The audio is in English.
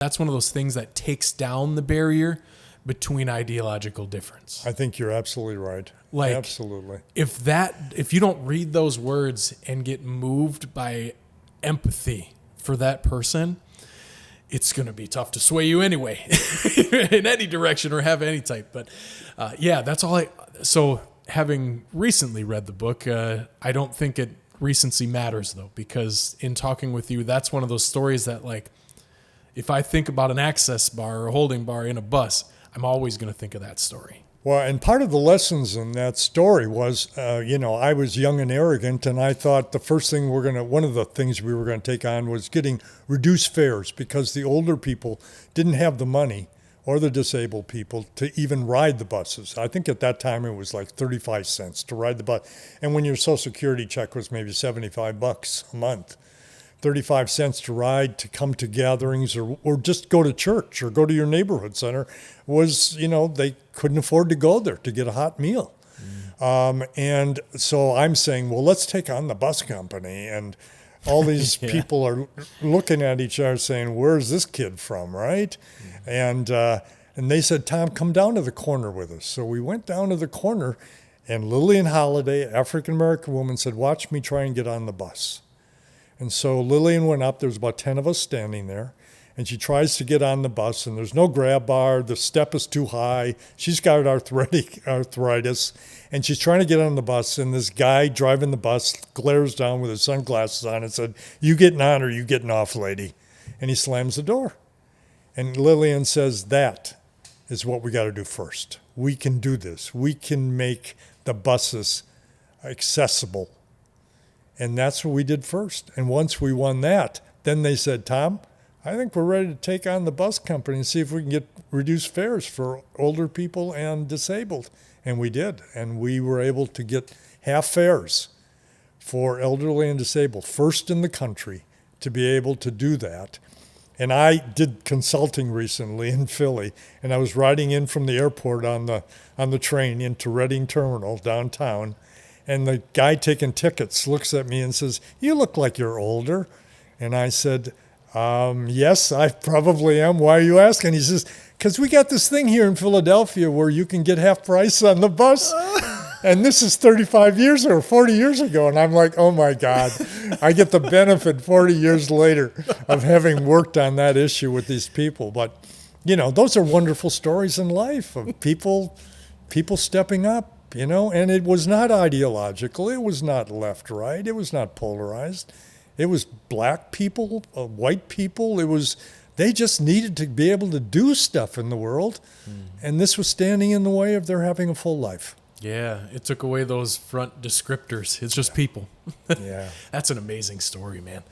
That's one of those things that takes down the barrier between ideological difference. I think you're absolutely right. Like, absolutely. If you don't read those words and get moved by empathy for that person, it's going to be tough to sway you anyway in any direction or have any type. But that's all so having recently read the book, I don't think recency matters though, because in talking with you, that's one of those stories that, like, if I think about an access bar or a holding bar in a bus, I'm always going to think of that story. Well, and part of the lessons in that story was, I was young and arrogant, and I thought one of the things we were going to take on was getting reduced fares, because the older people didn't have the money, or the disabled people, to even ride the buses. I think at that time it was like 35 cents to ride the bus. And when your Social Security check was maybe $75 a month, 35 cents to ride, to come to gatherings, or just go to church or go to your neighborhood center was, they couldn't afford to go there to get a hot meal. And so I'm saying, well, let's take on the bus company. And all these people are looking at each other saying, where's this kid from, right? And they said, Tom, come down to the corner with us. So we went down to the corner, and Lillian Holiday, African-American woman, said, watch me try and get on the bus. And so Lillian went up. There's about 10 of us standing there. And she tries to get on the bus, and there's no grab bar. The step is too high. She's got arthritis. And she's trying to get on the bus. And this guy driving the bus glares down with his sunglasses on and said, you getting on or you getting off, lady? And he slams the door. And Lillian says, that is what we got to do first. We can do this. We can make the buses accessible. And that's what we did first. And once we won that, then they said, Tom, I think we're ready to take on the bus company and see if we can get reduced fares for older people and disabled. And we did. And we were able to get half fares for elderly and disabled, first in the country to be able to do that. And I did consulting recently in Philly, and I was riding in from the airport on the train into Reading Terminal downtown. And the guy taking tickets looks at me and says, you look like you're older. And I said, yes, I probably am. Why are you asking? He says, because we got this thing here in Philadelphia where you can get half price on the bus. And this is 35 years or 40 years ago. And I'm like, oh, my God, I get the benefit 40 years later of having worked on that issue with these people. But, those are wonderful stories in life of people stepping up. And it was not ideological. It was not left, right. It was not polarized. It was black people, white people. They just needed to be able to do stuff in the world. And this was standing in the way of their having a full life. Yeah, it took away those front descriptors. It's just people. Yeah. That's an amazing story, man.